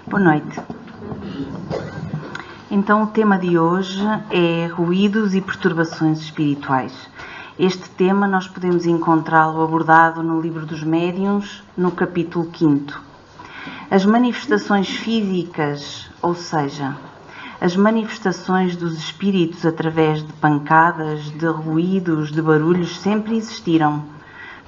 Boa noite. Então, o tema de hoje é ruídos e perturbações espirituais. Este tema nós podemos encontrá-lo abordado no Livro dos Médiuns, no capítulo 5º. As manifestações físicas, ou seja, as manifestações dos espíritos através de pancadas, de ruídos, de barulhos, sempre existiram.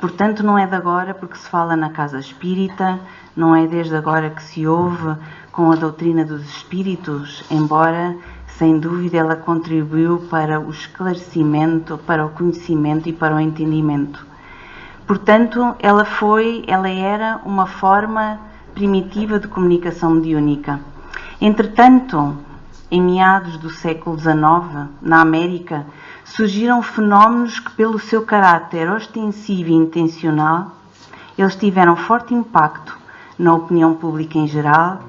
Portanto, não é de agora porque se fala na casa espírita, não é desde agora que se ouve com a doutrina dos espíritos, embora, sem dúvida, ela contribuiu para o esclarecimento, para o conhecimento e para o entendimento. Portanto, ela era uma forma primitiva de comunicação mediúnica. Entretanto, em meados do século XIX, na América, surgiram fenómenos que, pelo seu caráter ostensivo e intencional, eles tiveram forte impacto na opinião pública em geral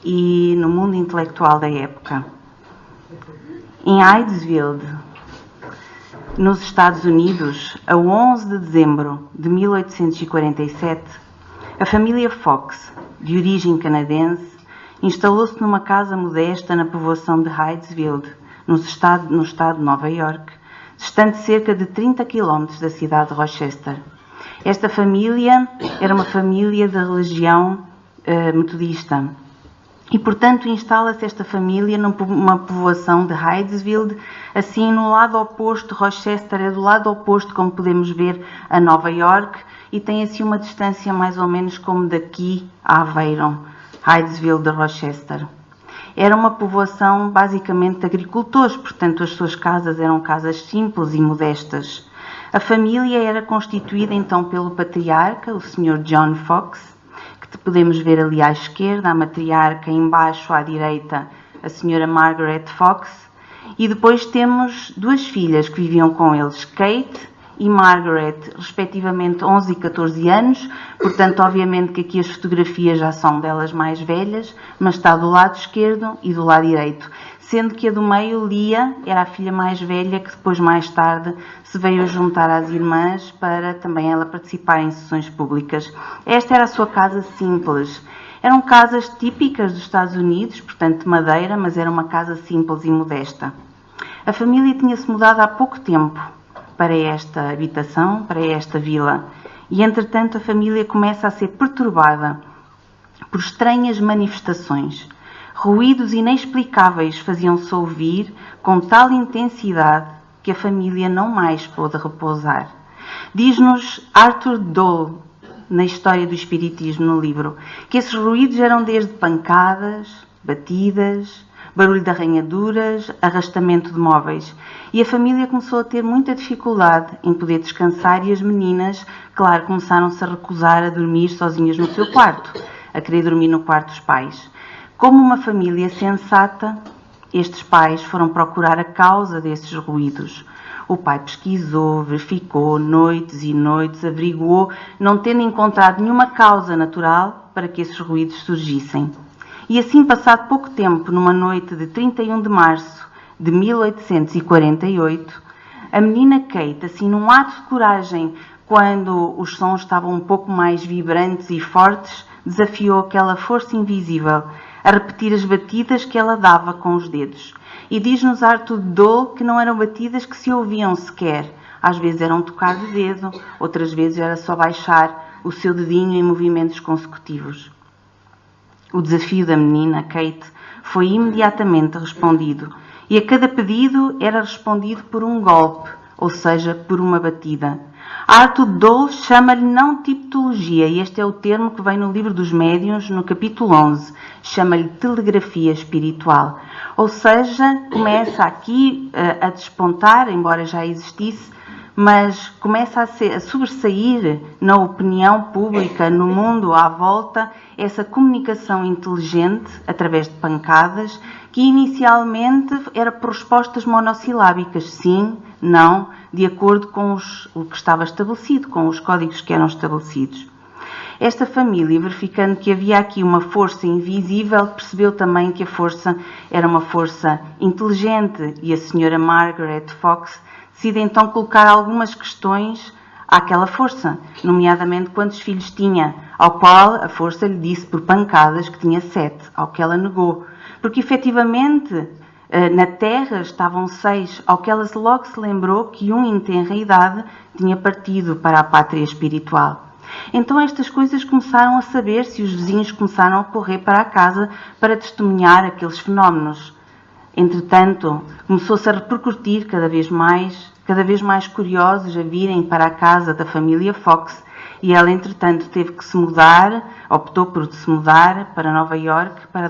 e no mundo intelectual da época. Em Hydesville, nos Estados Unidos, a 11 de dezembro de 1847, a família Fox, de origem canadense, instalou-se numa casa modesta na povoação de Hydesville, no estado de Nova York, distante cerca de 30 km da cidade de Rochester. Esta família era uma família da religião metodista e, portanto, instala-se esta família numa povoação de Hydesville, assim no lado oposto. Rochester é do lado oposto, como podemos ver, a Nova York, e tem assim uma distância mais ou menos como daqui a Aveiro, Hydesville de Rochester. Era uma povoação basicamente de agricultores, portanto as suas casas eram casas simples e modestas. A família era constituída então pelo patriarca, o Sr. John Fox, que podemos ver ali à esquerda, a matriarca, embaixo à direita, a Sra. Margaret Fox, e depois temos duas filhas que viviam com eles, Kate e Margaret, respectivamente 11 e 14 anos, portanto, obviamente que aqui as fotografias já são delas mais velhas, mas está do lado esquerdo e do lado direito, sendo que a do meio, Lia, era a filha mais velha, que depois, mais tarde, se veio a juntar às irmãs para também ela participar em sessões públicas. Esta era a sua casa simples. Eram casas típicas dos Estados Unidos, portanto, de madeira, mas era uma casa simples e modesta. A família tinha-se mudado há pouco tempo para esta habitação, para esta vila, e entretanto a família começa a ser perturbada por estranhas manifestações. Ruídos inexplicáveis faziam-se ouvir com tal intensidade que a família não mais pôde repousar. Diz-nos Arthur Dole, na História do Espiritismo, no livro, que esses ruídos eram desde pancadas, batidas, barulho de arranhaduras, arrastamento de móveis. E a família começou a ter muita dificuldade em poder descansar e as meninas, claro, começaram-se a recusar a dormir sozinhas no seu quarto, a querer dormir no quarto dos pais. Como uma família sensata, estes pais foram procurar a causa desses ruídos. O pai pesquisou, verificou, noites e noites, averiguou, não tendo encontrado nenhuma causa natural para que esses ruídos surgissem. E assim, passado pouco tempo, numa noite de 31 de março de 1848, a menina Kate, assim num ato de coragem, quando os sons estavam um pouco mais vibrantes e fortes, desafiou aquela força invisível a repetir as batidas que ela dava com os dedos. E diz-nos Arthur Dole que não eram batidas que se ouviam sequer. Às vezes eram tocar de dedo, outras vezes era só baixar o seu dedinho em movimentos consecutivos. O desafio da menina, Kate, foi imediatamente respondido, e a cada pedido era respondido por um golpe, ou seja, por uma batida. Arthur Dole chama-lhe não tipologia, e este é o termo que vem no Livro dos Médiuns, no capítulo 11, chama-lhe telegrafia espiritual. Ou seja, começa aqui a despontar, embora já existisse, mas começa a sobressair na opinião pública, no mundo à volta, essa comunicação inteligente, através de pancadas, que inicialmente era por respostas monossilábicas, sim, não, de acordo com o que estava estabelecido, com os códigos que eram estabelecidos. Esta família, verificando que havia aqui uma força invisível, percebeu também que a força era uma força inteligente, e a senhora Margaret Fox decide então colocar algumas questões àquela força, nomeadamente quantos filhos tinha, ao qual a força lhe disse por pancadas que tinha 7, ao que ela negou. Porque efetivamente na terra estavam 6, ao que ela logo se lembrou que um em tenra idade tinha partido para a pátria espiritual. Então estas coisas começaram a saber-se e os vizinhos começaram a correr para a casa para testemunhar aqueles fenómenos. Entretanto, começou-se a repercutir cada vez mais curiosos a virem para a casa da família Fox, e ela, entretanto, teve que se mudar, optou por se mudar para Nova Iorque para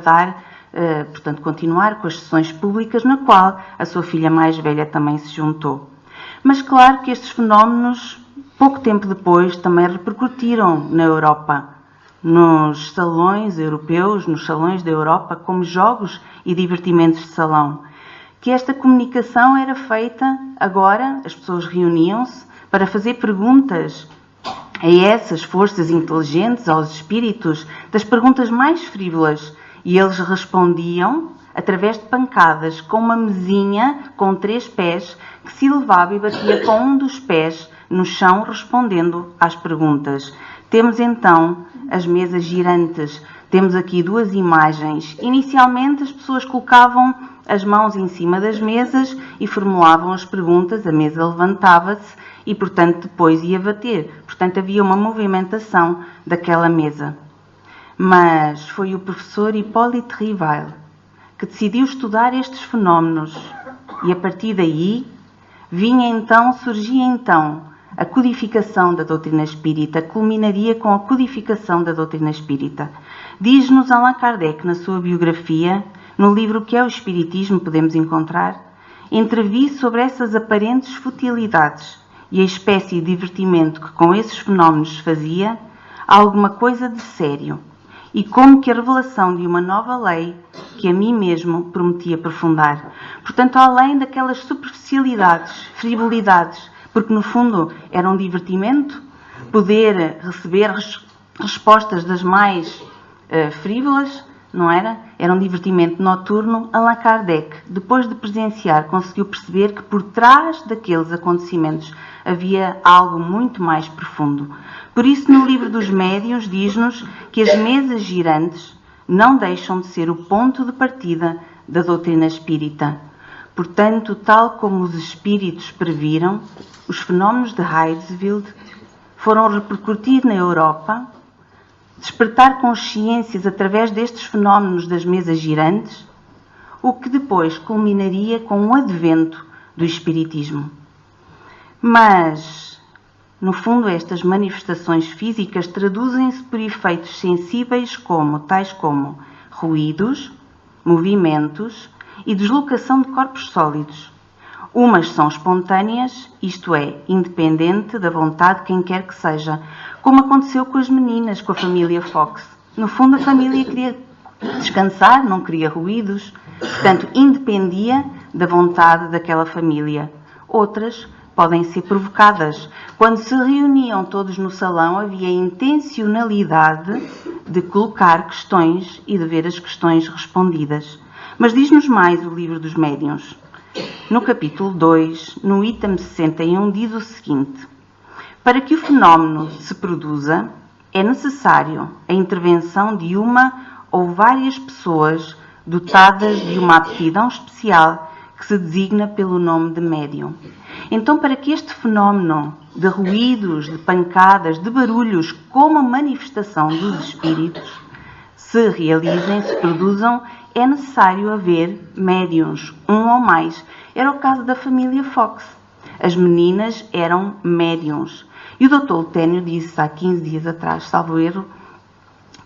continuar com as sessões públicas, na qual a sua filha mais velha também se juntou. Mas claro que estes fenómenos, pouco tempo depois, também repercutiram na Europa, nos salões europeus, nos salões da Europa, como jogos e divertimentos de salão. Que esta comunicação era feita agora, as pessoas reuniam-se para fazer perguntas a essas forças inteligentes, aos espíritos, das perguntas mais frívolas, e eles respondiam através de pancadas, com uma mesinha com 3 pés que se elevava e batia com um dos pés no chão, respondendo às perguntas. Temos então as mesas girantes. Temos aqui 2 imagens. Inicialmente as pessoas colocavam as mãos em cima das mesas e formulavam as perguntas, a mesa levantava-se e, portanto, depois ia bater. Portanto, havia uma movimentação daquela mesa. Mas foi o professor Hippolyte Rival que decidiu estudar estes fenómenos e, a partir daí, surgia então a codificação da doutrina espírita, culminaria com a codificação da doutrina espírita. Diz-nos Allan Kardec, na sua biografia, no livro Que é o Espiritismo, podemos encontrar, entrevi sobre essas aparentes futilidades e a espécie de divertimento que com esses fenómenos se fazia, alguma coisa de sério, e como que a revelação de uma nova lei que a mim mesmo prometi aprofundar. Portanto, além daquelas superficialidades, frivolidades, porque no fundo era um divertimento, poder receber respostas das mais frívolas, não era? Era um divertimento noturno. Allan Kardec, depois de presenciar, conseguiu perceber que por trás daqueles acontecimentos havia algo muito mais profundo. Por isso, no livro dos Médiuns, diz-nos que as mesas girantes não deixam de ser o ponto de partida da doutrina espírita. Portanto, tal como os espíritos previram, os fenómenos de Hydesville foram repercutir na Europa, despertar consciências através destes fenómenos das mesas girantes, o que depois culminaria com o advento do espiritismo. Mas, no fundo, estas manifestações físicas traduzem-se por efeitos sensíveis tais como ruídos, movimentos e deslocação de corpos sólidos. Umas são espontâneas, isto é, independente da vontade de quem quer que seja, como aconteceu com as meninas, com a família Fox. No fundo, a família queria descansar, não queria ruídos, portanto, independia da vontade daquela família. Outras podem ser provocadas. Quando se reuniam todos no salão, havia intencionalidade de colocar questões e de ver as questões respondidas. Mas diz-nos mais o livro dos Médiuns. No capítulo 2, no item 61, diz o seguinte: para que o fenómeno se produza, é necessário a intervenção de uma ou várias pessoas dotadas de uma aptidão especial que se designa pelo nome de médium. Então, para que este fenómeno de ruídos, de pancadas, de barulhos, como manifestação dos espíritos, se realizem, se produzam, é necessário haver médiuns, um ou mais. Era o caso da família Fox. As meninas eram médiuns. E o Dr. Luténio disse há 15 dias atrás, salvo erro,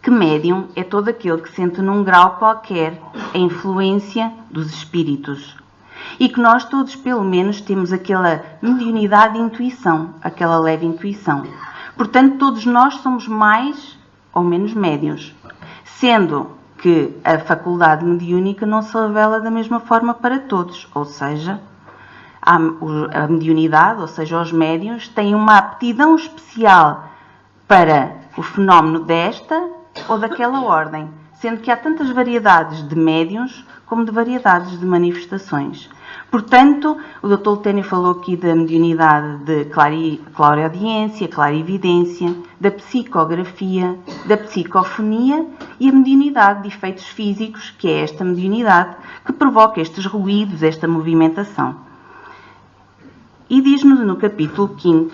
que médium é todo aquele que sente num grau qualquer a influência dos espíritos. E que nós todos, pelo menos, temos aquela mediunidade de intuição, aquela leve intuição. Portanto, todos nós somos mais ou menos médiuns. Sendo que a faculdade mediúnica não se revela da mesma forma para todos, ou seja, a mediunidade, ou seja, os médiuns, têm uma aptidão especial para o fenómeno desta ou daquela ordem, sendo que há tantas variedades de médiuns como de variedades de manifestações. Portanto, o Dr. Lutênio falou aqui da mediunidade de clareaudiência, clarividência, da psicografia, da psicofonia e a mediunidade de efeitos físicos, que é esta mediunidade que provoca estes ruídos, esta movimentação. E diz-nos no capítulo 5º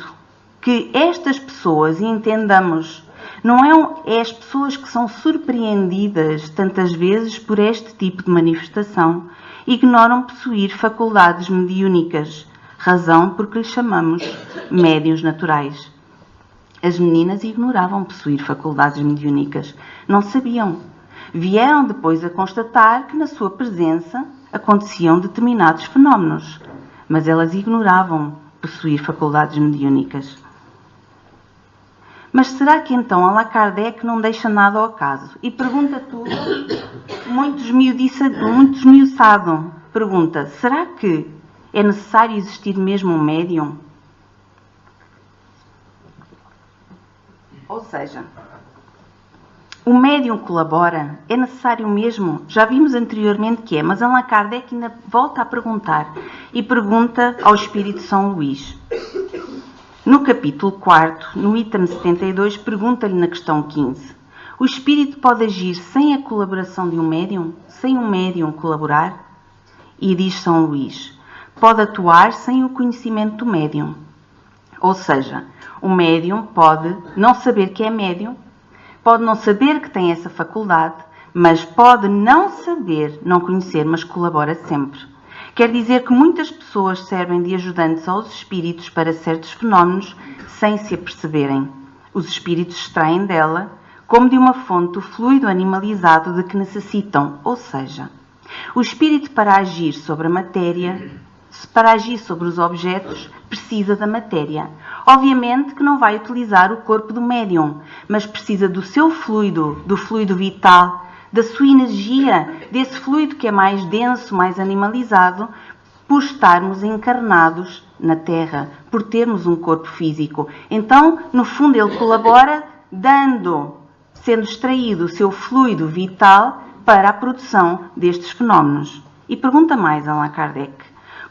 que estas pessoas, e entendamos, não é as pessoas que são surpreendidas tantas vezes por este tipo de manifestação, ignoram possuir faculdades mediúnicas, razão por que lhes chamamos médiuns naturais. As meninas ignoravam possuir faculdades mediúnicas, não sabiam. Vieram depois a constatar que na sua presença aconteciam determinados fenómenos, mas elas ignoravam possuir faculdades mediúnicas. Mas será que então Allan Kardec não deixa nada ao acaso? E pergunta tudo, muito esmiuçado. Pergunta, será que é necessário existir mesmo um médium? Ou seja, o médium colabora? É necessário mesmo? Já vimos anteriormente que é, mas Allan Kardec ainda volta a perguntar. E pergunta ao Espírito São Luís. No capítulo 4º, no item 72, pergunta-lhe na questão 15. O espírito pode agir sem a colaboração de um médium? Sem um médium colaborar? E diz São Luís, pode atuar sem o conhecimento do médium. Ou seja, o médium pode não saber que é médium, pode não saber que tem essa faculdade, mas pode não saber, não conhecer, mas colabora sempre. Quer dizer que muitas pessoas servem de ajudantes aos espíritos para certos fenómenos sem se aperceberem. Os espíritos extraem dela, como de uma fonte, o fluido animalizado de que necessitam, ou seja, o espírito para agir sobre a matéria, para agir sobre os objetos, precisa da matéria. Obviamente que não vai utilizar o corpo do médium, mas precisa do seu fluido, do fluido vital, da sua energia, desse fluido que é mais denso, mais animalizado, por estarmos encarnados na Terra, por termos um corpo físico. Então, no fundo, ele colabora sendo extraído o seu fluido vital para a produção destes fenómenos. E pergunta mais Allan Kardec,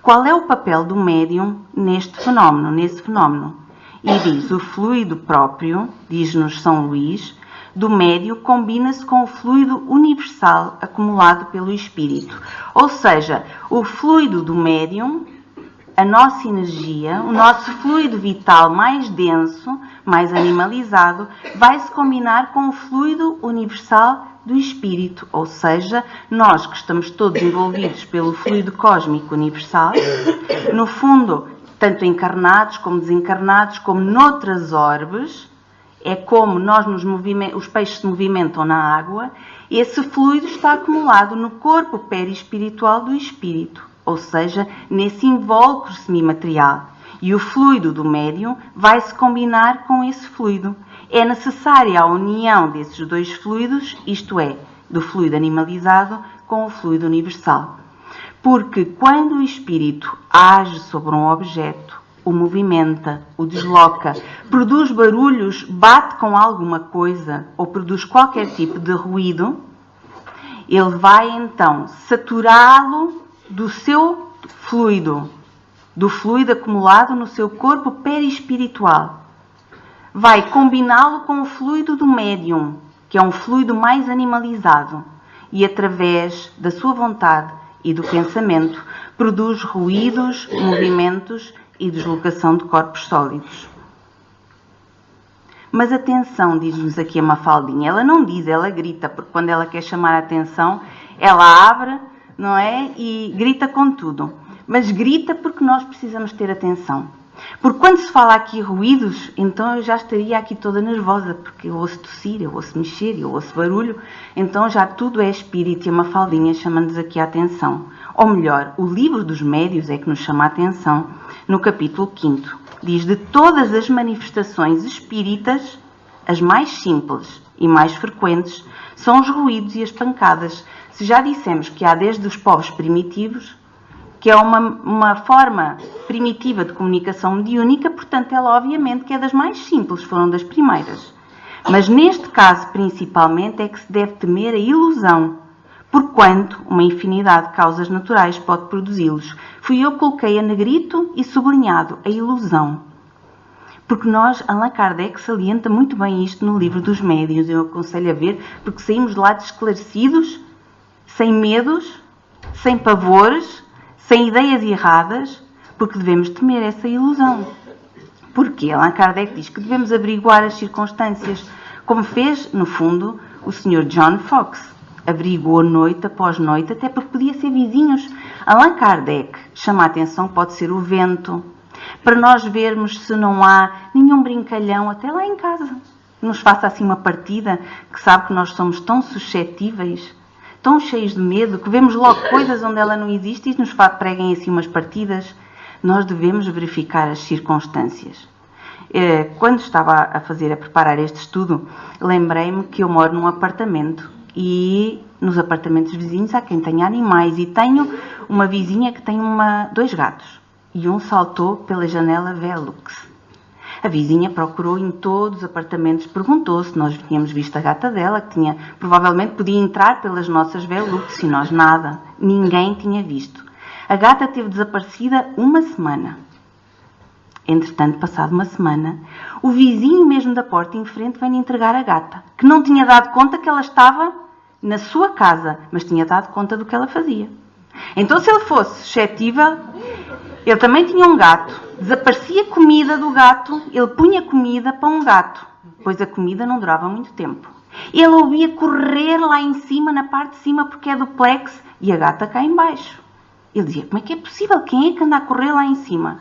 qual é o papel do médium nesse fenómeno? E diz, o fluido próprio, diz-nos São Luís, do médium combina-se com o fluido universal acumulado pelo espírito. Ou seja, o fluido do médium, a nossa energia, o nosso fluido vital mais denso, mais animalizado, vai se combinar com o fluido universal do espírito. Ou seja, nós que estamos todos envolvidos pelo fluido cósmico universal, no fundo, tanto encarnados como desencarnados, como noutras orbes, é como os peixes se movimentam na água, esse fluido está acumulado no corpo perispiritual do espírito, ou seja, nesse invólucro semimaterial. E o fluido do médium vai se combinar com esse fluido. É necessária a união desses dois fluidos, isto é, do fluido animalizado com o fluido universal. Porque quando o espírito age sobre um objeto, o movimenta, o desloca, produz barulhos, bate com alguma coisa ou produz qualquer tipo de ruído, ele vai então saturá-lo do seu fluido, do fluido acumulado no seu corpo perispiritual. Vai combiná-lo com o fluido do médium, que é um fluido mais animalizado, e através da sua vontade e do pensamento produz ruídos, movimentos e deslocação de corpos sólidos. Mas atenção, diz-nos aqui a Mafaldinha, ela não diz, ela grita, porque quando ela quer chamar a atenção, ela abre, não é? E grita com tudo. Mas grita porque nós precisamos ter atenção. Porque quando se fala aqui ruídos, então eu já estaria aqui toda nervosa, porque eu ouço tossir, eu ouço mexer, eu ouço barulho, então já tudo é espírito e a Mafaldinha chama-nos aqui a atenção. Ou melhor, o livro dos médiuns é que nos chama a atenção no capítulo 5º. Diz, de todas as manifestações espíritas, as mais simples e mais frequentes são os ruídos e as pancadas. Se já dissemos que há desde os povos primitivos, que é uma forma primitiva de comunicação mediúnica, portanto ela obviamente que é das mais simples, foram das primeiras. Mas neste caso principalmente é que se deve temer a ilusão, porquanto uma infinidade de causas naturais pode produzi-los. Fui eu que coloquei a negrito e sublinhado a ilusão. Porque Allan Kardec salienta muito bem isto no livro dos médiuns. Eu aconselho a ver, porque saímos de lá esclarecidos, sem medos, sem pavores, sem ideias erradas, porque devemos temer essa ilusão. Porque Allan Kardec diz que devemos averiguar as circunstâncias, como fez, no fundo, o Sr. John Fox. Averiguou noite após noite, até porque podia ser vizinhos. Allan Kardec chama a atenção que pode ser o vento, para nós vermos se não há nenhum brincalhão, até lá em casa, que nos faça assim uma partida, que sabe que nós somos tão suscetíveis, tão cheios de medo, que vemos logo coisas onde ela não existe e nos preguem assim umas partidas. Nós devemos verificar as circunstâncias. Quando estava a preparar este estudo, lembrei-me que eu moro num apartamento e nos apartamentos vizinhos há quem tenha animais, e tenho uma vizinha que tem 2 gatos e um saltou pela janela Velux. A vizinha procurou em todos os apartamentos, perguntou se nós tínhamos visto a gata dela, que provavelmente podia entrar pelas nossas Velux, e nós nada, ninguém tinha visto. A gata esteve desaparecida 1 semana. Entretanto, passado 1 semana, o vizinho mesmo da porta em frente vem entregar a gata, que não tinha dado conta que ela estava na sua casa, mas tinha dado conta do que ela fazia. Então, se ele fosse suscetível, ele também tinha um gato, desaparecia comida do gato, ele punha comida para um gato, pois a comida não durava muito tempo. Ele ouvia correr lá em cima, na parte de cima, porque é duplex, e a gata cá em baixo. Ele dizia, como é que é possível? Quem é que anda a correr lá em cima?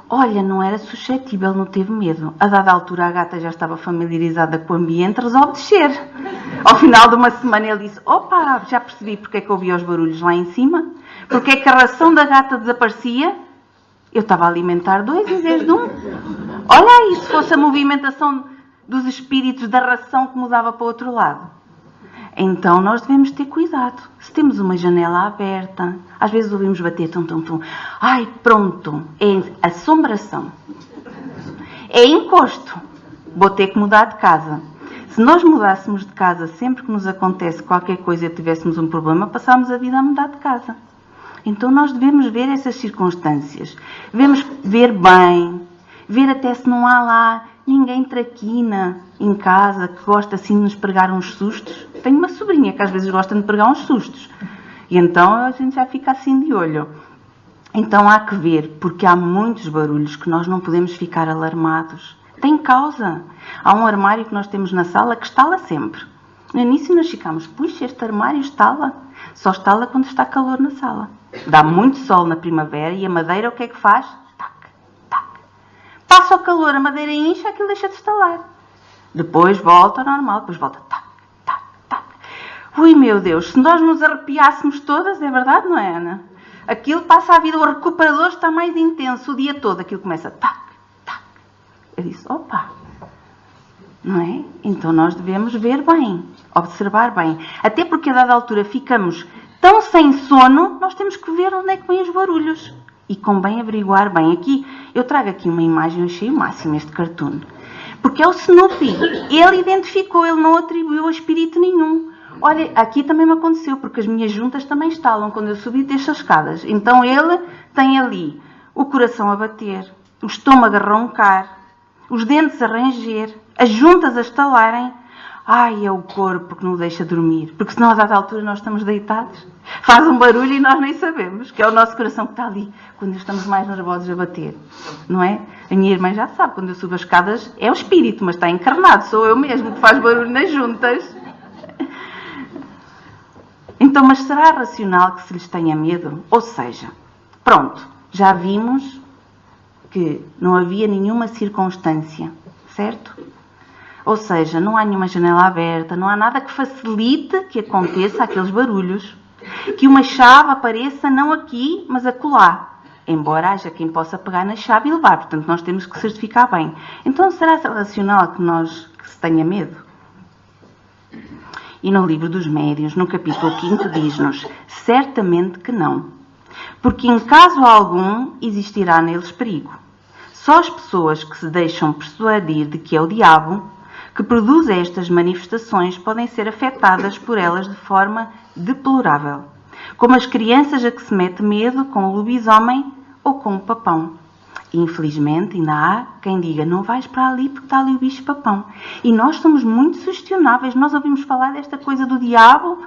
Olha, não era suscetível, não teve medo. A dada altura a gata já estava familiarizada com o ambiente, resolve descer. Ao final de 1 semana ele disse, opa, já percebi porque é que ouvia os barulhos lá em cima, porque é que a ração da gata desaparecia. Eu estava a alimentar 2 em vez de 1. Olha aí, se fosse a movimentação dos espíritos da ração que mudava para o outro lado. Então, nós devemos ter cuidado. Se temos uma janela aberta, às vezes ouvimos bater tum, tum, tum. Ai, pronto, é assombração. É encosto. Vou ter que mudar de casa. Se nós mudássemos de casa sempre que nos acontece qualquer coisa e tivéssemos um problema, passámos a vida a mudar de casa. Então, nós devemos ver essas circunstâncias. Devemos ver bem, ver até se não há lá ninguém traquina em casa que gosta assim de nos pregar uns sustos. Tenho uma sobrinha que às vezes gosta de pregar uns sustos. E então a gente já fica assim de olho. Então há que ver, porque há muitos barulhos que nós não podemos ficar alarmados. Tem causa. Há um armário que nós temos na sala que estala sempre. No início nós ficamos, puxa, este armário estala. Só estala quando está calor na sala. Dá muito sol na primavera e a madeira o que é que faz? Passa o calor, a madeira incha, aquilo deixa de estalar. Depois volta ao normal, depois volta tac, tac, tac. Ui, meu Deus, se nós nos arrepiássemos todas, é verdade, não é, Ana? Aquilo passa a vida, o recuperador está mais intenso o dia todo, aquilo começa tac, tac. Eu disse, opa, não é? Então nós devemos ver bem, observar bem. Até porque a dada altura ficamos tão sem sono, nós temos que ver onde é que vêm os barulhos. E convém averiguar bem. Aqui, eu trago aqui uma imagem, eu achei o máximo este cartoon. Porque é o Snoopy. Ele identificou, ele não atribuiu a espírito nenhum. Olha, aqui também me aconteceu, porque as minhas juntas também estalam quando eu subi destas escadas. Então ele tem ali o coração a bater, o estômago a roncar, os dentes a ranger, as juntas a estalarem. Ai, é o corpo que não deixa dormir. Porque senão a dada altura nós estamos deitados. Faz um barulho e nós nem sabemos. Que é o nosso coração que está ali. Quando estamos mais nervosos a bater. Não é? A minha irmã já sabe. Quando eu subo as escadas é o espírito. Mas está encarnado. Sou eu mesmo que faz barulho nas juntas. Então, mas será racional que se lhes tenha medo? Ou seja, pronto. Já vimos que não havia nenhuma circunstância. Certo? Ou seja, não há nenhuma janela aberta, não há nada que facilite que aconteça aqueles barulhos. Que uma chave apareça não aqui, mas acolá. Embora haja quem possa pegar na chave e levar. Portanto, nós temos que certificar bem. Então, será racional que se tenha medo? E no livro dos médiuns, no capítulo 5, diz-nos, certamente que não. Porque em caso algum existirá neles perigo. Só as pessoas que se deixam persuadir de que é o diabo que produzem estas manifestações podem ser afetadas por elas de forma deplorável, como as crianças a que se mete medo com o lobisomem ou com o papão. E, infelizmente, ainda há quem diga, não vais para ali porque está ali o bicho-papão. E nós somos muito sugestionáveis. Nós ouvimos falar desta coisa do diabo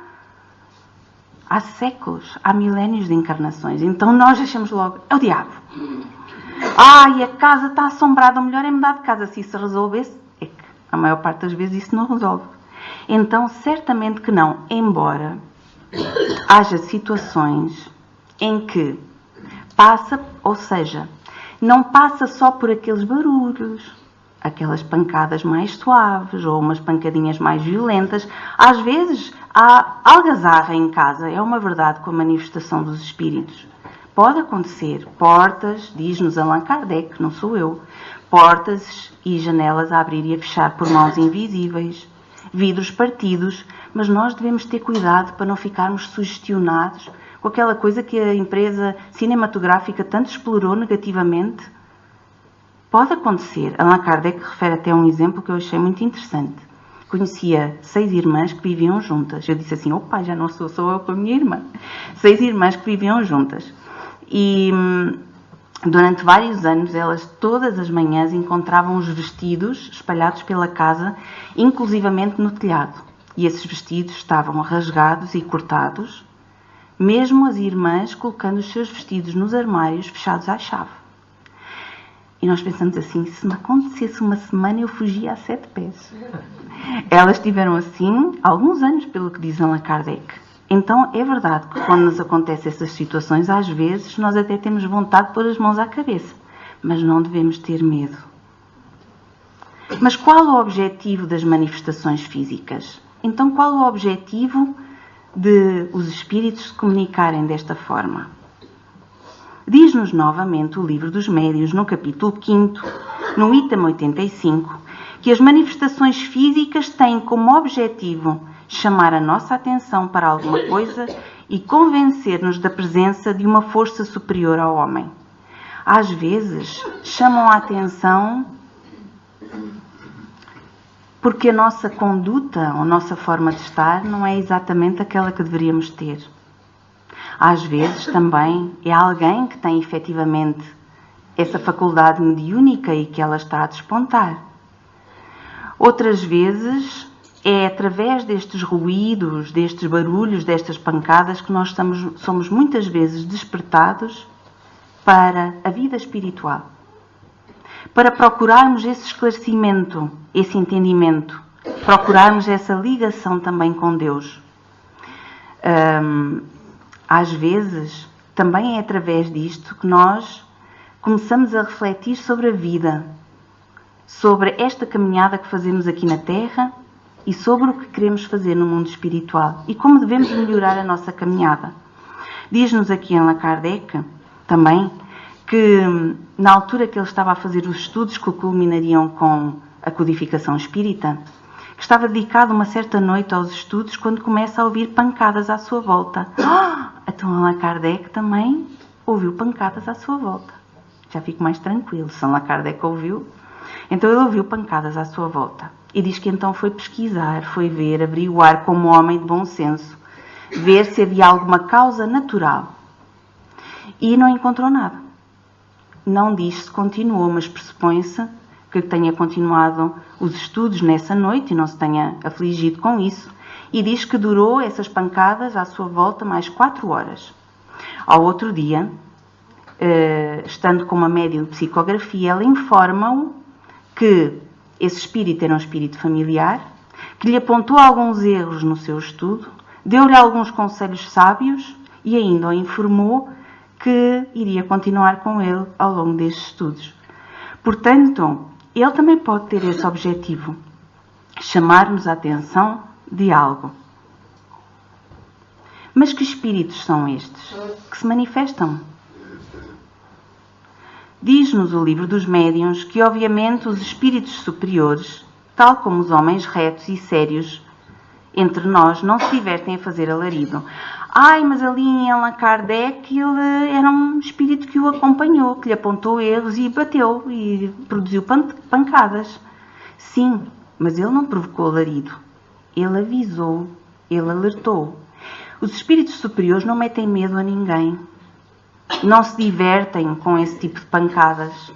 há séculos, há milénios de encarnações. Então nós achamos logo, é o diabo. E a casa está assombrada, o melhor é mudar de casa. Se isso resolvesse, é que a maior parte das vezes isso não resolve. Então, certamente que não, embora haja situações em que passa, ou seja, não passa só por aqueles barulhos, aquelas pancadas mais suaves ou umas pancadinhas mais violentas. Às vezes há algazarra em casa, é uma verdade, com a manifestação dos espíritos. Pode acontecer. Portas, diz-nos Allan Kardec, não sou eu, portas e janelas a abrir e a fechar por mãos invisíveis, vidros partidos, mas nós devemos ter cuidado para não ficarmos sugestionados com aquela coisa que a empresa cinematográfica tanto explorou negativamente. Pode acontecer. Allan Kardec refere até um exemplo que eu achei muito interessante. Conhecia 6 irmãs que viviam juntas. Eu disse assim, opa, já não sou eu com a minha irmã. 6 irmãs que viviam juntas. E durante vários anos, elas todas as manhãs encontravam os vestidos espalhados pela casa, inclusivamente no telhado. E esses vestidos estavam rasgados e cortados, mesmo as irmãs colocando os seus vestidos nos armários fechados à chave. E nós pensamos assim, se me acontecesse uma semana eu fugia a 7 pés. Elas tiveram assim alguns anos, pelo que diz Allan Kardec. Então é verdade que quando nos acontecem essas situações, às vezes nós até temos vontade de pôr as mãos à cabeça, mas não devemos ter medo. Mas qual o objetivo das manifestações físicas? Então qual o objetivo de os espíritos se comunicarem desta forma? Diz-nos novamente o Livro dos Médiuns, no capítulo 5º, no item 85, que as manifestações físicas têm como objetivo chamar a nossa atenção para alguma coisa e convencer-nos da presença de uma força superior ao homem. Às vezes, chamam a atenção porque a nossa conduta, a nossa forma de estar, não é exatamente aquela que deveríamos ter. Às vezes, também, é alguém que tem efetivamente essa faculdade mediúnica e que ela está a despontar. Outras vezes, é através destes ruídos, destes barulhos, destas pancadas que nós somos muitas vezes despertados para a vida espiritual. Para procurarmos esse esclarecimento, esse entendimento, procurarmos essa ligação também com Deus. Às vezes, também é através disto que nós começamos a refletir sobre a vida, sobre esta caminhada que fazemos aqui na Terra e sobre o que queremos fazer no mundo espiritual e como devemos melhorar a nossa caminhada. Diz-nos aqui Allan Kardec também que na altura que ele estava a fazer os estudos que culminariam com a codificação espírita, que estava dedicado uma certa noite aos estudos quando começa a ouvir pancadas à sua volta. Então Allan Kardec também ouviu pancadas à sua volta. Já fico mais tranquilo, se Allan Kardec ouviu. Então ele ouviu pancadas à sua volta. E diz que então foi pesquisar, foi ver, averiguar como homem de bom senso, ver se havia alguma causa natural. E não encontrou nada. Não diz se continuou, mas pressupõe-se que tenha continuado os estudos nessa noite e não se tenha afligido com isso. E diz que durou essas pancadas à sua volta mais 4 horas. Ao outro dia, estando com uma médium de psicografia, ela informa-o que esse espírito era um espírito familiar, que lhe apontou alguns erros no seu estudo, deu-lhe alguns conselhos sábios e ainda o informou que iria continuar com ele ao longo destes estudos. Portanto, ele também pode ter esse objetivo, chamar-nos a atenção de algo. Mas que espíritos são estes que se manifestam? Diz-nos o Livro dos Médiuns que, obviamente, os espíritos superiores, tal como os homens retos e sérios entre nós, não se divertem a fazer alarido. Mas ali em Allan Kardec ele era um espírito que o acompanhou, que lhe apontou erros e bateu e produziu pancadas. Sim, Mas ele não provocou alarido. Ele avisou, ele alertou. Os espíritos superiores não metem medo a ninguém. Não se divertem com esse tipo de pancadas.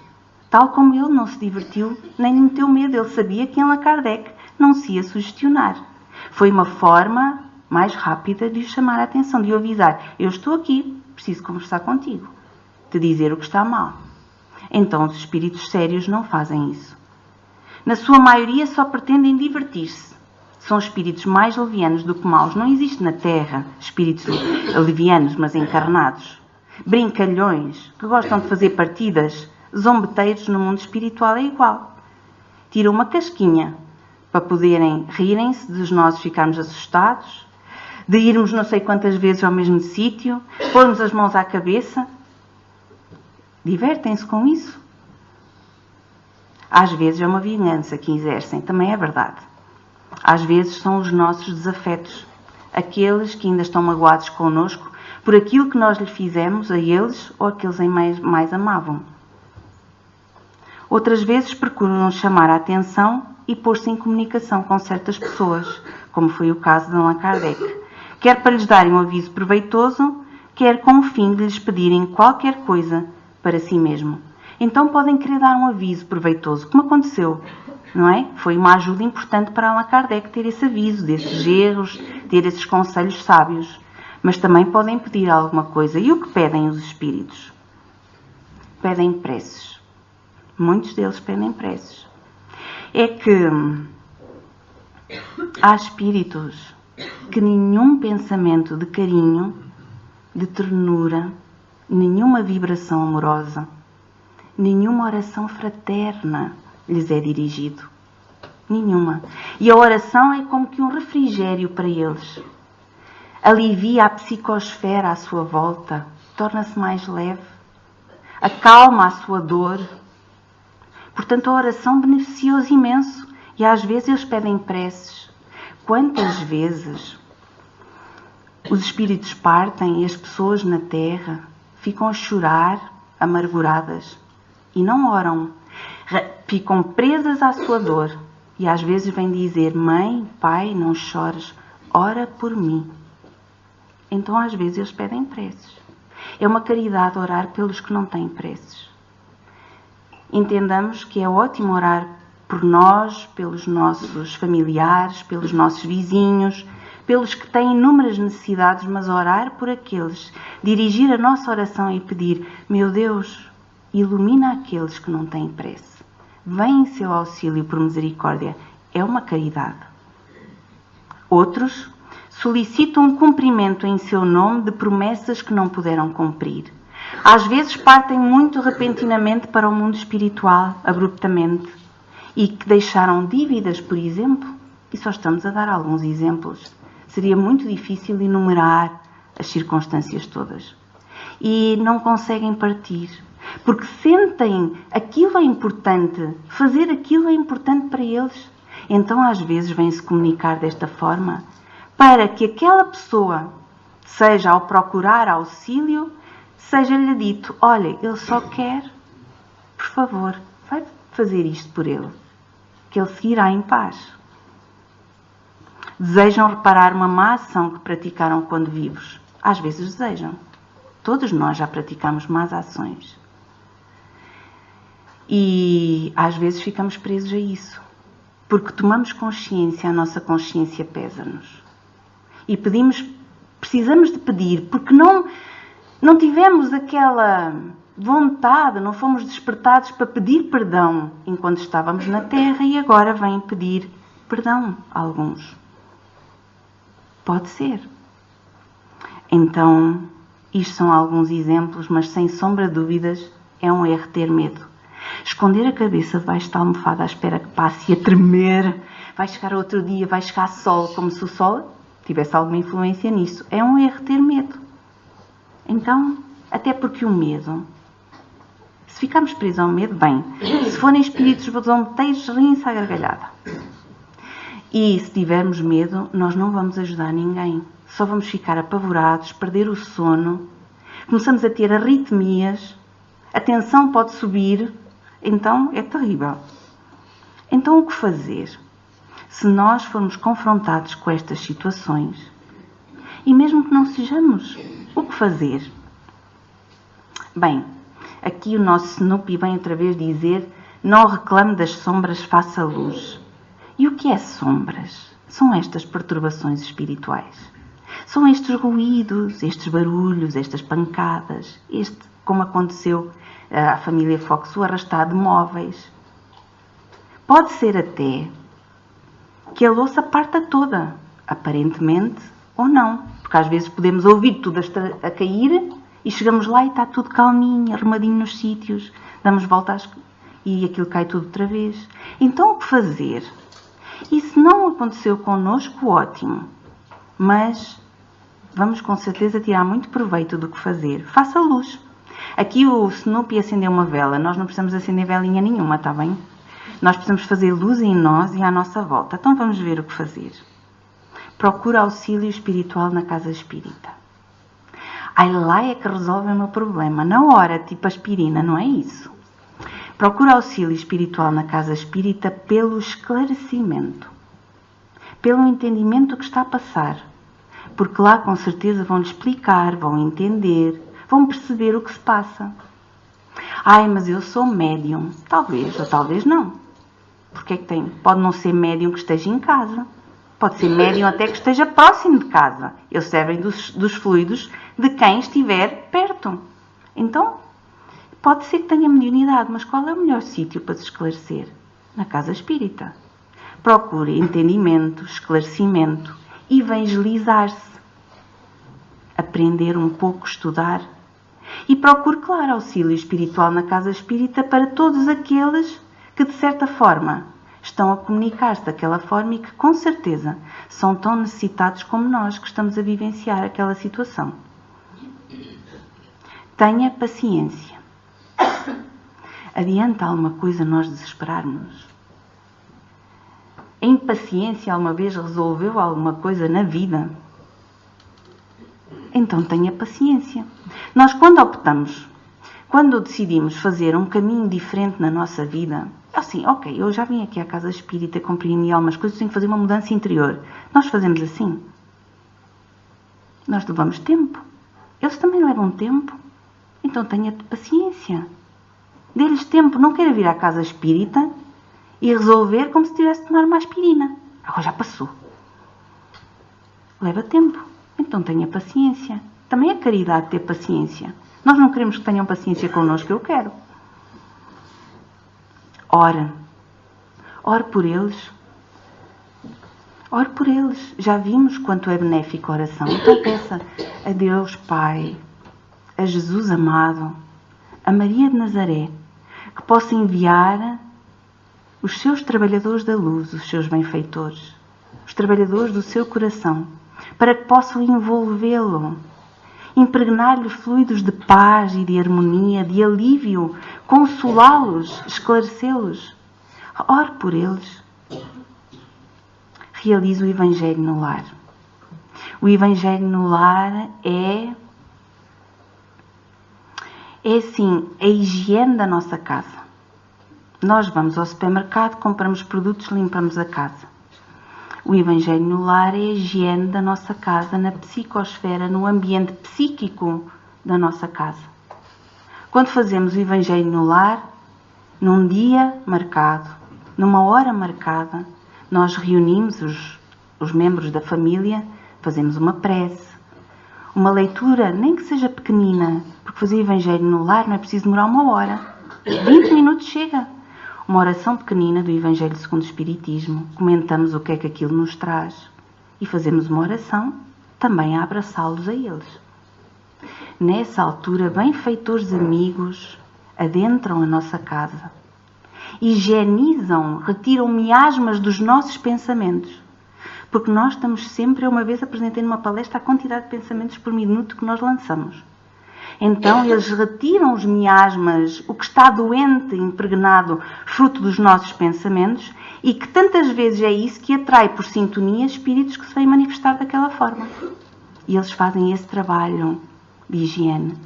Tal como ele não se divertiu, nem meteu medo. Ele sabia que em Allan Kardec não se ia sugestionar. Foi uma forma mais rápida de o chamar a atenção, de o avisar. Eu estou aqui, preciso conversar contigo. De dizer o que está mal. Então os espíritos sérios não fazem isso. Na sua maioria só pretendem divertir-se. São espíritos mais levianos do que maus. Não existe na Terra espíritos levianos, mas encarnados. Brincalhões, que gostam de fazer partidas, zombeteiros no mundo espiritual é igual. Tiram uma casquinha para poderem rirem-se de nós ficarmos assustados, de irmos não sei quantas vezes ao mesmo sítio, pormos as mãos à cabeça. Divertem-se com isso. Às vezes é uma vingança que exercem, também é verdade. Às vezes são os nossos desafetos, aqueles que ainda estão magoados connosco por aquilo que nós lhe fizemos a eles ou aqueles em mais amavam. Outras vezes procuram chamar a atenção e pôr-se em comunicação com certas pessoas, como foi o caso de Allan Kardec, quer para lhes darem um aviso proveitoso, quer com o fim de lhes pedirem qualquer coisa para si mesmo. Então podem querer dar um aviso proveitoso, como aconteceu, não é? Foi uma ajuda importante para Allan Kardec ter esse aviso, desses erros, ter esses conselhos sábios. Mas também podem pedir alguma coisa. E o que pedem os espíritos? Pedem preces. Muitos deles pedem preces. É que há espíritos que nenhum pensamento de carinho, de ternura, nenhuma vibração amorosa, nenhuma oração fraterna lhes é dirigido. Nenhuma. E a oração é como que um refrigério para eles. Alivia a psicosfera à sua volta, torna-se mais leve, acalma a sua dor. Portanto, a oração beneficia-os imenso e às vezes eles pedem preces. Quantas vezes os espíritos partem e as pessoas na terra ficam a chorar, amarguradas, e não oram, ficam presas à sua dor e às vezes vêm dizer: mãe, pai, não chores, ora por mim. Então às vezes eles pedem preces. É uma caridade orar pelos que não têm preces. Entendamos que é ótimo orar por nós, pelos nossos familiares, pelos nossos vizinhos, pelos que têm inúmeras necessidades, mas orar por aqueles, dirigir a nossa oração e pedir: meu Deus, ilumina aqueles que não têm prece. Vem em seu auxílio por misericórdia. É uma caridade. Outros solicitam um cumprimento em seu nome de promessas que não puderam cumprir. Às vezes partem muito repentinamente para o mundo espiritual, abruptamente, e que deixaram dívidas, por exemplo, e só estamos a dar alguns exemplos. Seria muito difícil enumerar as circunstâncias todas. E não conseguem partir, porque sentem aquilo é importante, fazer aquilo é importante para eles. Então às vezes vêm-se comunicar desta forma, para que aquela pessoa, seja ao procurar auxílio, seja-lhe dito: olha, ele só quer, por favor, vai fazer isto por ele, que ele seguirá em paz. Desejam reparar uma má ação que praticaram quando vivos. Às vezes desejam. Todos nós já praticamos más ações. E às vezes ficamos presos a isso, porque tomamos consciência, a nossa consciência pesa-nos. E precisamos de pedir, porque não tivemos aquela vontade, não fomos despertados para pedir perdão enquanto estávamos na Terra e agora vêm pedir perdão a alguns. Pode ser. Então, isto são alguns exemplos, mas sem sombra de dúvidas é um erro ter medo. Esconder a cabeça debaixo da almofada à espera que passe e a tremer. Vai chegar outro dia, vai chegar sol, como se o sol tivesse alguma influência nisso. É um erro ter medo. Então, até porque o medo, se ficarmos presos ao medo, bem, se forem espíritos zombeteiros, riem-se à gargalhada. E se tivermos medo, nós não vamos ajudar ninguém. Só vamos ficar apavorados, perder o sono, começamos a ter arritmias, a tensão pode subir, então é terrível. Então o que fazer? se nós formos confrontados com estas situações, e mesmo que não sejamos, o que fazer? Bem, aqui o nosso Snoopy vem outra vez dizer: não reclame das sombras, faça luz. E o que é sombras? São estas perturbações espirituais. São estes ruídos, estes barulhos, estas pancadas, como aconteceu à família Fox, o arrastar de móveis. Pode ser até que a louça parta toda, aparentemente ou não, porque às vezes podemos ouvir tudo a cair e chegamos lá e está tudo calminho, arrumadinho nos sítios, damos voltas e aquilo cai tudo outra vez. Então o que fazer? E se não aconteceu connosco, ótimo, mas vamos com certeza tirar muito proveito do que fazer. Faça luz. Aqui o Snoopy acendeu uma vela, nós não precisamos acender velinha nenhuma, está bem? Nós precisamos fazer luz em nós e à nossa volta. Então vamos ver o que fazer. Procura auxílio espiritual na casa espírita. Aí lá é que resolve o meu problema. Na hora, tipo aspirina, não é isso? Procura auxílio espiritual na casa espírita pelo esclarecimento. Pelo entendimento do que está a passar. Porque lá com certeza vão-lhe explicar, vão entender, vão perceber o que se passa. Ai, mas eu sou médium. Talvez, ou talvez não. Porque é que tem? Pode não ser médium que esteja em casa. Pode ser médium até que esteja próximo de casa. Eles servem dos fluidos de quem estiver perto. Então, pode ser que tenha mediunidade, mas qual é o melhor sítio para se esclarecer? Na casa espírita. Procure entendimento, esclarecimento, evangelizar-se. Aprender um pouco, estudar. E procure, claro, auxílio espiritual na casa espírita para todos aqueles que, de certa forma, estão a comunicar-se daquela forma e que, com certeza, são tão necessitados como nós que estamos a vivenciar aquela situação. Tenha paciência. Adianta alguma coisa nós desesperarmos? A impaciência alguma vez resolveu alguma coisa na vida? Então tenha paciência. Nós quando decidimos fazer um caminho diferente na nossa vida, assim, ok, eu já vim aqui à casa espírita, compreendi algumas coisas, tenho que fazer uma mudança interior. Nós fazemos assim. Nós levamos tempo. Eles também levam tempo. Então tenha paciência. Dê-lhes tempo. Não queira vir à casa espírita e resolver como se tivesse de tomar uma aspirina. Agora já passou. Leva tempo. Então tenha paciência. Também é caridade ter paciência. Nós não queremos que tenham paciência connosco, eu quero. Ora. Ore por eles. Ore por eles. Já vimos quanto é benéfica a oração. Então peça a Deus Pai, a Jesus amado, a Maria de Nazaré, que possa enviar os seus trabalhadores da luz, os seus benfeitores, os trabalhadores do seu coração, para que possam envolvê-lo, impregnar-lhe fluidos de paz e de harmonia, de alívio, consolá-los, esclarecê-los. Ore por eles. Realize o Evangelho no lar. O Evangelho no lar é assim, a higiene da nossa casa. Nós vamos ao supermercado, compramos produtos, limpamos a casa. O Evangelho no lar é a higiene da nossa casa, na psicosfera, no ambiente psíquico da nossa casa. Quando fazemos o Evangelho no lar, num dia marcado, numa hora marcada, nós reunimos os membros da família, fazemos uma prece, uma leitura, nem que seja pequenina, porque fazer o Evangelho no lar não é preciso demorar 1 hora. 20 minutos chega. Uma oração pequenina do Evangelho segundo o Espiritismo, comentamos o que é que aquilo nos traz e fazemos uma oração também a abraçá-los a eles. Nessa altura, benfeitores amigos adentram a nossa casa, higienizam, retiram miasmas dos nossos pensamentos, porque nós estamos sempre, uma vez apresentei numa palestra a quantidade de pensamentos por minuto que nós lançamos. Então, eles retiram os miasmas, o que está doente, impregnado, fruto dos nossos pensamentos, e que tantas vezes é isso que atrai por sintonia espíritos que se vêm manifestar daquela forma. E eles fazem esse trabalho de higiene.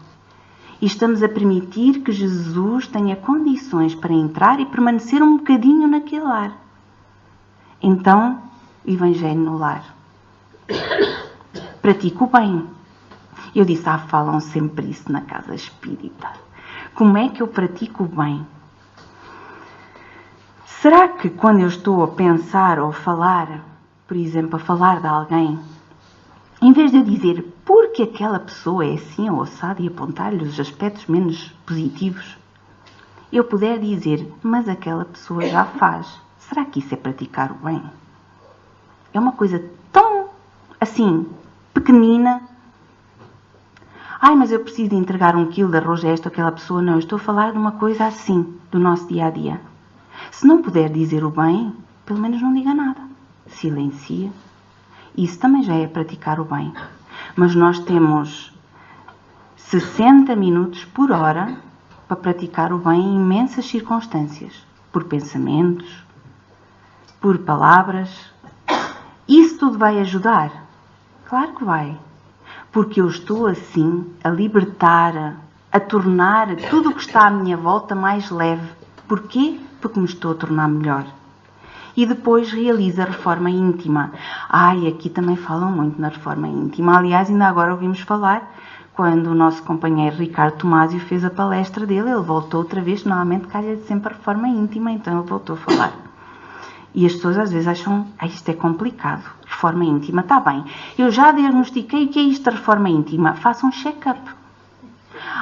E estamos a permitir que Jesus tenha condições para entrar e permanecer um bocadinho naquele lar. Então, Evangelho no lar. Pratico o bem. Eu disse, falam sempre isso na casa espírita. Como é que eu pratico o bem? Será que quando eu estou a pensar ou a falar, por exemplo, a falar de alguém, em vez de eu dizer porque aquela pessoa é assim ou assado e apontar-lhe os aspectos menos positivos, eu puder dizer, mas aquela pessoa já faz. Será que isso é praticar o bem? É uma coisa tão, assim, pequenina. Mas eu preciso de entregar 1 quilo de arroz a esta ou aquela pessoa. Não, eu estou a falar de uma coisa assim, do nosso dia-a-dia. Se não puder dizer o bem, pelo menos não diga nada. Silencia. Isso também já é praticar o bem. Mas nós temos 60 minutos por hora para praticar o bem em imensas circunstâncias. Por pensamentos, por palavras. Isso tudo vai ajudar? Claro que vai. Porque eu estou assim a libertar, a tornar tudo o que está à minha volta mais leve. Porquê? Porque me estou a tornar melhor. E depois realiza a reforma íntima. Aqui também falam muito na reforma íntima. Aliás, ainda agora ouvimos falar, quando o nosso companheiro Ricardo Tomásio fez a palestra dele, ele voltou outra vez, normalmente calha sempre a reforma íntima, então ele voltou a falar. E as pessoas às vezes acham, isto é complicado, reforma íntima, está bem. Eu já diagnostiquei o que é isto da reforma íntima. Faça um check-up.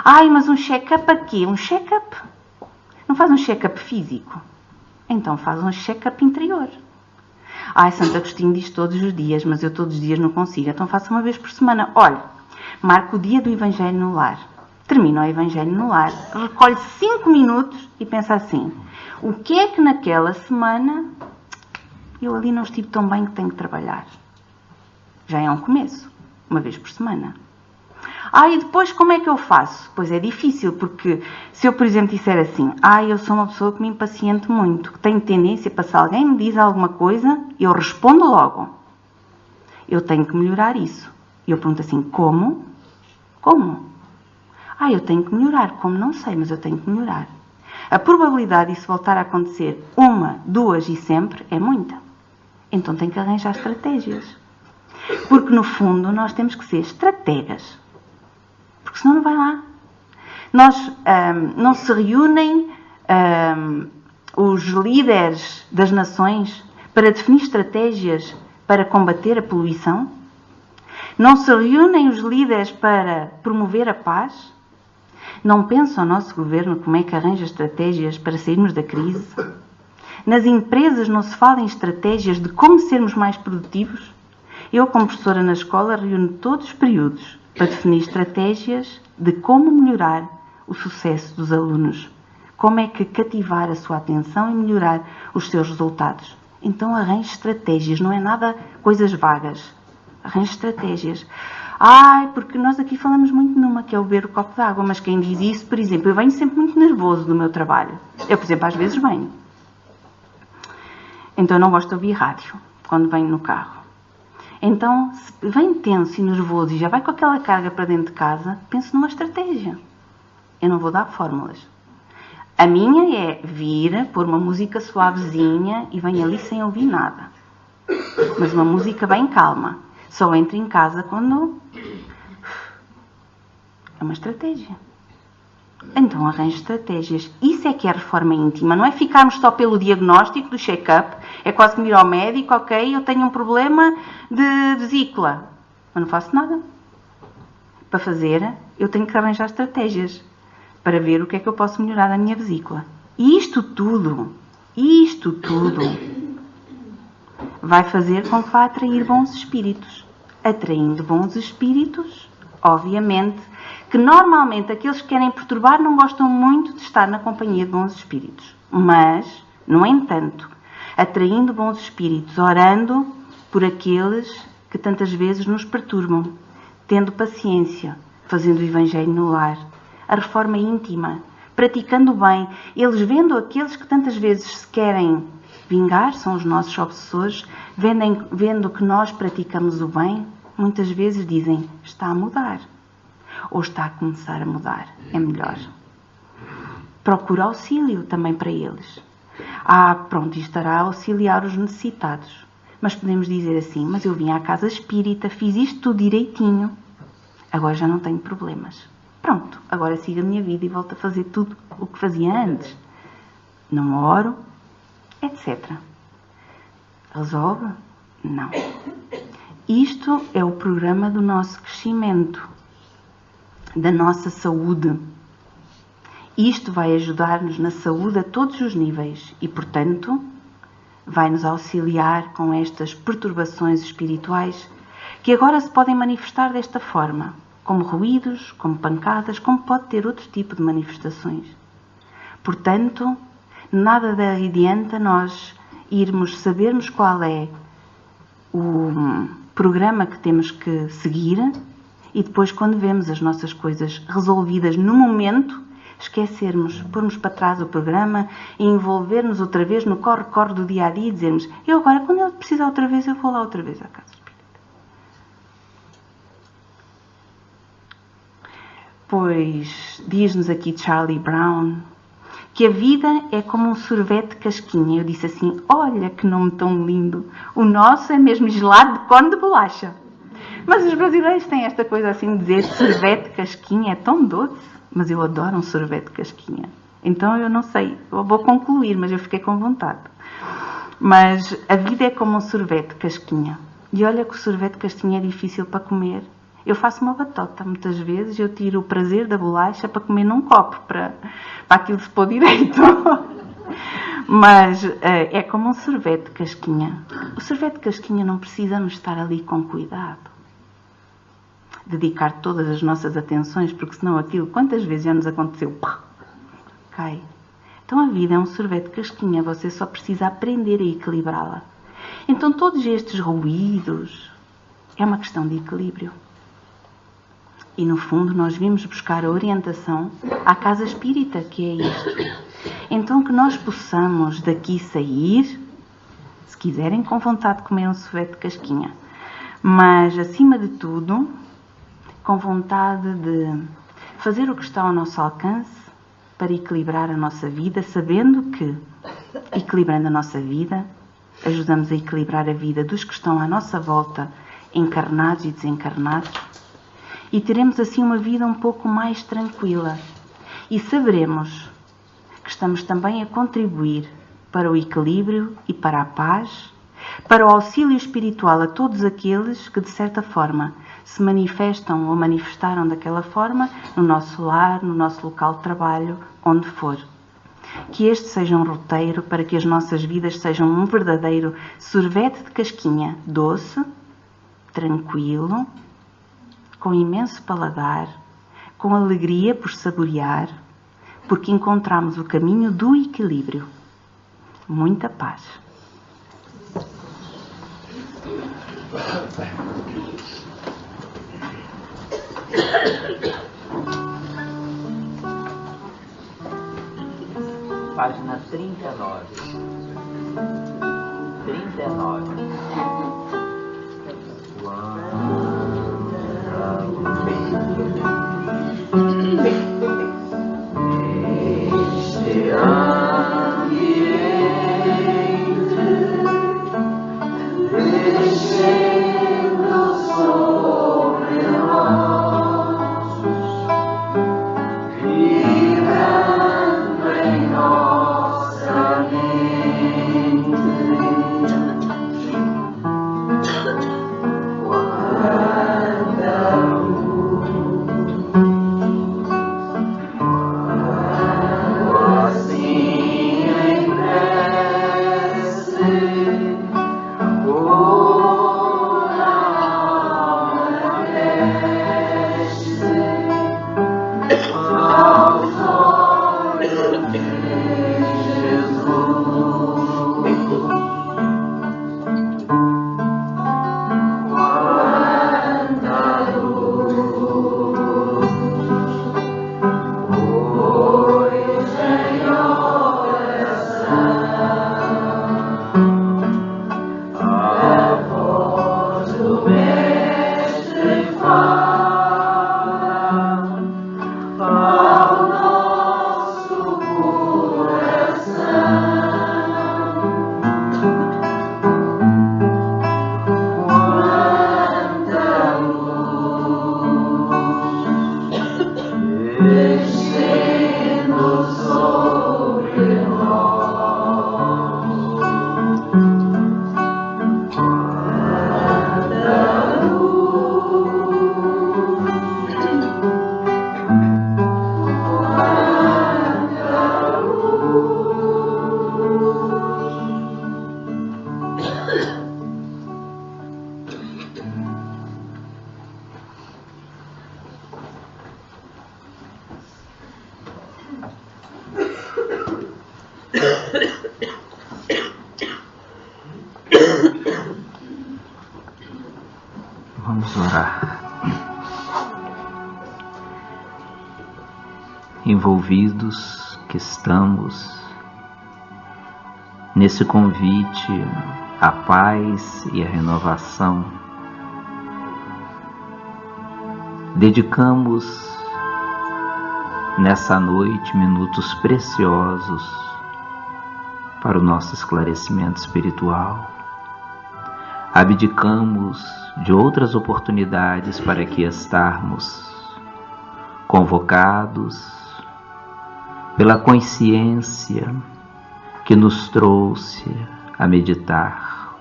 Mas um check-up a quê? Um check-up? Não faz um check-up físico? Então faz um check-up interior. Santo Agostinho diz todos os dias, mas eu todos os dias não consigo. Então faça uma vez por semana. Olha, marca o dia do Evangelho no lar. Termina o Evangelho no lar, recolhe 5 minutos e pensa assim, o que é que naquela semana eu ali não estive tão bem que tenho que trabalhar? Já é um começo, uma vez por semana. E depois como é que eu faço? Pois é difícil, porque se eu, por exemplo, disser assim, eu sou uma pessoa que me impaciento muito, que tenho tendência para se alguém me diz alguma coisa, eu respondo logo. Eu tenho que melhorar isso. E eu pergunto assim, como? Como? Eu tenho que melhorar. Como? Não sei, mas eu tenho que melhorar. A probabilidade disso voltar a acontecer 1, 2 e sempre é muita. Então tem que arranjar estratégias. Porque no fundo nós temos que ser estrategas. Porque senão não vai lá. Não se reúnem os líderes das nações para definir estratégias para combater a poluição? Não se reúnem os líderes para promover a paz? Não pensa o nosso governo como é que arranja estratégias para sairmos da crise? Nas empresas não se fala em estratégias de como sermos mais produtivos? Eu, como professora na escola, reúno todos os períodos para definir estratégias de como melhorar o sucesso dos alunos. Como é que cativar a sua atenção e melhorar os seus resultados. Então arranje estratégias, não é nada coisas vagas. Arranje estratégias. Porque nós aqui falamos muito numa, que é o beber o copo de água, mas quem diz isso, por exemplo, eu venho sempre muito nervoso do meu trabalho. Eu, por exemplo, às vezes venho. Então eu não gosto de ouvir rádio, quando venho no carro. Então, se vem tenso e nervoso e já vai com aquela carga para dentro de casa, penso numa estratégia. Eu não vou dar fórmulas. A minha é vir, pôr uma música suavezinha e venho ali sem ouvir nada. Mas uma música bem calma. Só entro em casa quando... É uma estratégia. Então arranje estratégias. Isso é que é reforma íntima. Não é ficarmos só pelo diagnóstico do check-up. É quase como ir ao médico, ok, eu tenho um problema de vesícula. Mas não faço nada. Para fazer, eu tenho que arranjar estratégias. Para ver o que é que eu posso melhorar na minha vesícula. E isto tudo vai fazer com que vá atrair bons espíritos. Atraindo bons espíritos, obviamente, que normalmente aqueles que querem perturbar não gostam muito de estar na companhia de bons espíritos. Mas, no entanto, atraindo bons espíritos, orando por aqueles que tantas vezes nos perturbam, tendo paciência, fazendo o Evangelho no lar, a reforma íntima, praticando o bem, eles vendo aqueles que tantas vezes se querem vingar, são os nossos obsessores, vendo que nós praticamos o bem, muitas vezes dizem, está a mudar. Ou está a começar a mudar. É melhor. Procura auxílio também para eles. Pronto, isto estará a auxiliar os necessitados. Mas podemos dizer assim, mas eu vim à casa espírita, fiz isto tudo direitinho, agora já não tenho problemas. Pronto, agora sigo a minha vida e volto a fazer tudo o que fazia antes. Não oro, etc. Resolve? Não. Isto é o programa do nosso crescimento, da nossa saúde. Isto vai ajudar-nos na saúde a todos os níveis e, portanto, vai nos auxiliar com estas perturbações espirituais que agora se podem manifestar desta forma, como ruídos, como pancadas, como pode ter outro tipo de manifestações. Portanto, nada adianta nós sabermos qual é o programa que temos que seguir e depois, quando vemos as nossas coisas resolvidas no momento, esquecermos, pormos para trás o programa e envolver-nos outra vez no corre-corre do dia-a-dia e dizermos, eu agora, quando eu precisar outra vez, eu vou lá outra vez à casa espírita. Pois, diz-nos aqui Charlie Brown, que a vida é como um sorvete de casquinha. Eu disse assim, olha que nome tão lindo, o nosso é mesmo gelado de cone de bolacha. Mas os brasileiros têm esta coisa assim de dizer sorvete de casquinha, é tão doce. Mas eu adoro um sorvete de casquinha. Então eu não sei, eu vou concluir, mas eu fiquei com vontade. Mas a vida é como um sorvete de casquinha. E olha que o sorvete de casquinha é difícil para comer. Eu faço uma batota muitas vezes, eu tiro o prazer da bolacha para comer num copo, para aquilo se pôr direito. Mas é como um sorvete de casquinha. O sorvete de casquinha não precisamos estar ali com cuidado. Dedicar todas as nossas atenções, porque senão aquilo, quantas vezes já nos aconteceu, cai. Então a vida é um sorvete de casquinha, você só precisa aprender a equilibrá-la. Então todos estes ruídos é uma questão de equilíbrio. E no fundo nós vimos buscar a orientação à casa espírita, que é isto. Então que nós possamos daqui sair, se quiserem, com vontade de comer um sorvete de casquinha, mas acima de tudo, com vontade de fazer o que está ao nosso alcance para equilibrar a nossa vida, sabendo que, equilibrando a nossa vida, ajudamos a equilibrar a vida dos que estão à nossa volta, encarnados e desencarnados, e teremos assim uma vida um pouco mais tranquila. E saberemos que estamos também a contribuir para o equilíbrio e para a paz, para o auxílio espiritual a todos aqueles que, de certa forma, se manifestam ou manifestaram daquela forma no nosso lar, no nosso local de trabalho, onde for. Que este seja um roteiro para que as nossas vidas sejam um verdadeiro sorvete de casquinha, doce, tranquilo, com imenso paladar, com alegria por saborear, porque encontramos o caminho do equilíbrio. Muita paz. Página 39. 39. Este ambiente descendo sobre nós, vibrando em nossa mente. Vamos orar. Envolvidos que estamos nesse convite à paz e à renovação, dedicamos nessa noite minutos preciosos para o nosso esclarecimento espiritual. Abdicamos de outras oportunidades para aqui estarmos convocados pela consciência que nos trouxe a meditar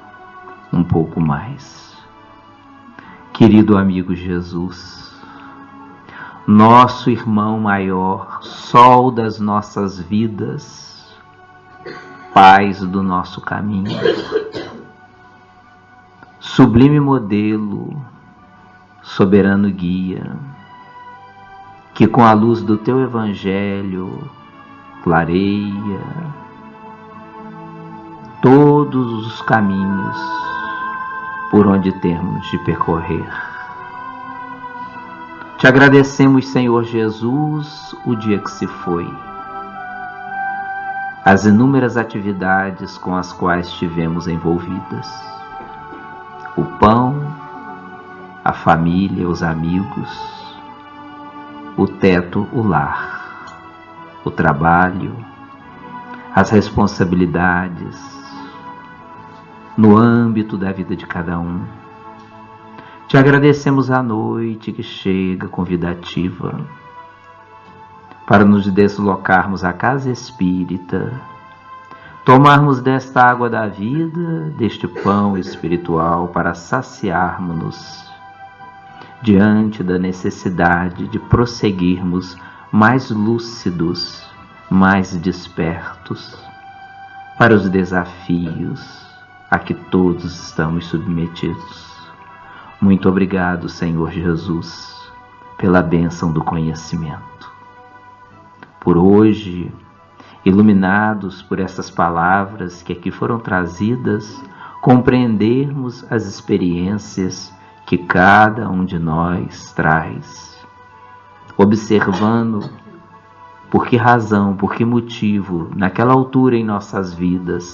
um pouco mais. Querido amigo Jesus, nosso irmão maior, sol das nossas vidas, paz do nosso caminho, sublime modelo, soberano guia, que com a luz do teu evangelho clareia todos os caminhos por onde temos de percorrer. Te agradecemos, Senhor Jesus, o dia que se foi, as inúmeras atividades com as quais estivemos envolvidas, o pão, a família, os amigos, o teto, o lar, o trabalho, as responsabilidades no âmbito da vida de cada um. Te agradecemos a noite que chega convidativa para nos deslocarmos à casa espírita, tomarmos desta água da vida, deste pão espiritual, para saciarmos-nos diante da necessidade de prosseguirmos mais lúcidos, mais despertos para os desafios a que todos estamos submetidos. Muito obrigado, Senhor Jesus, pela bênção do conhecimento. Por hoje, iluminados por essas palavras que aqui foram trazidas, compreendermos as experiências que cada um de nós traz, observando por que razão, por que motivo, naquela altura em nossas vidas,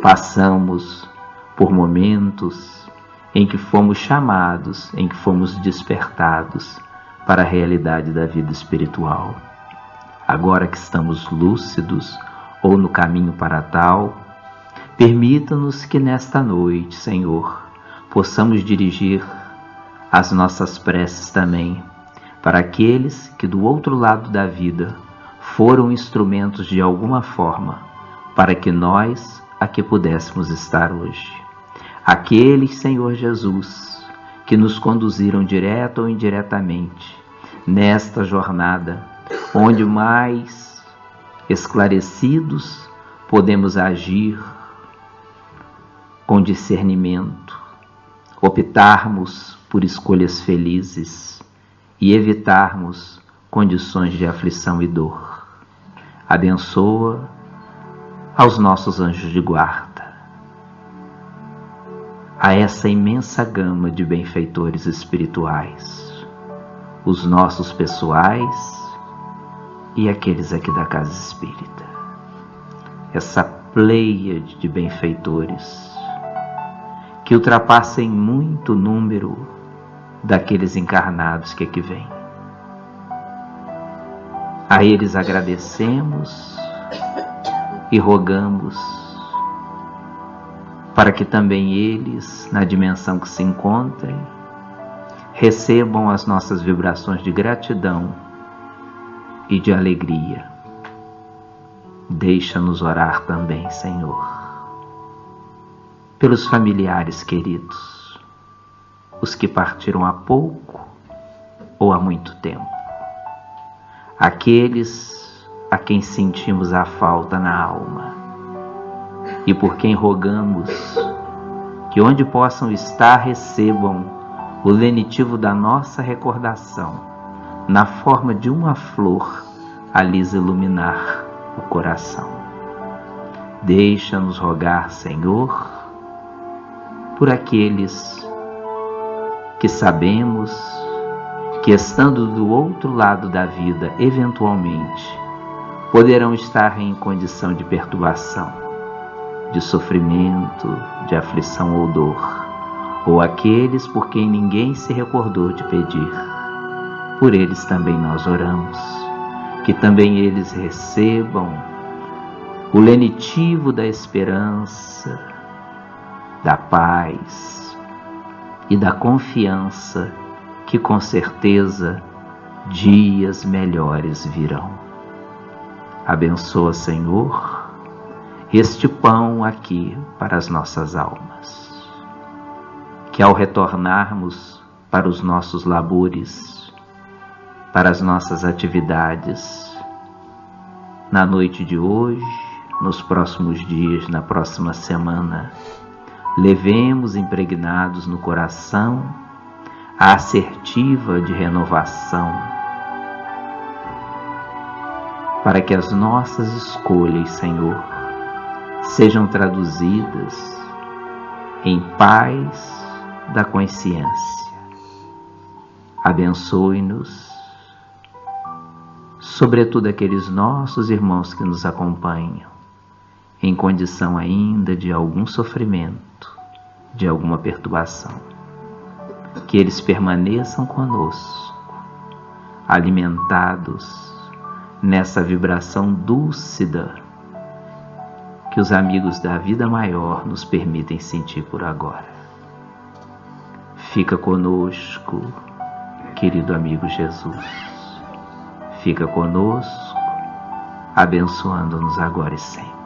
passamos por momentos em que fomos chamados, em que fomos despertados para a realidade da vida espiritual. Agora que estamos lúcidos ou no caminho para tal, permita-nos que nesta noite, Senhor, possamos dirigir as nossas preces também para aqueles que do outro lado da vida foram instrumentos de alguma forma para que nós aqui pudéssemos estar hoje. Aqueles, Senhor Jesus, que nos conduziram direto ou indiretamente nesta jornada, onde mais esclarecidos podemos agir com discernimento, optarmos por escolhas felizes e evitarmos condições de aflição e dor. Abençoa aos nossos anjos de guarda, a essa imensa gama de benfeitores espirituais, os nossos pessoais e aqueles aqui da Casa Espírita. Essa pleiade de benfeitores que ultrapassa em muito número daqueles encarnados que aqui vêm. A eles agradecemos e rogamos para que também eles, na dimensão que se encontrem, recebam as nossas vibrações de gratidão e de alegria. Deixa-nos orar também, Senhor, pelos familiares queridos, os que partiram há pouco ou há muito tempo, aqueles a quem sentimos a falta na alma e por quem rogamos que onde possam estar recebam o lenitivo da nossa recordação na forma de uma flor a lhes iluminar o coração. Deixa-nos rogar, Senhor, por aqueles que sabemos que, estando do outro lado da vida, eventualmente, poderão estar em condição de perturbação, de sofrimento, de aflição ou dor, ou aqueles por quem ninguém se recordou de pedir. Por eles também nós oramos, que também eles recebam o lenitivo da esperança, da paz e da confiança que com certeza dias melhores virão. Abençoa, Senhor, este pão aqui para as nossas almas, que ao retornarmos para os nossos labores, para as nossas atividades, na noite de hoje, nos próximos dias, na próxima semana, levemos impregnados no coração a assertiva de renovação, para que as nossas escolhas, Senhor, sejam traduzidas em paz da consciência. Abençoe-nos, sobretudo aqueles nossos irmãos que nos acompanham, em condição ainda de algum sofrimento, de alguma perturbação. Que eles permaneçam conosco, alimentados nessa vibração dúlcida que os amigos da vida maior nos permitem sentir por agora. Fica conosco, querido amigo Jesus. Fica conosco, abençoando-nos agora e sempre.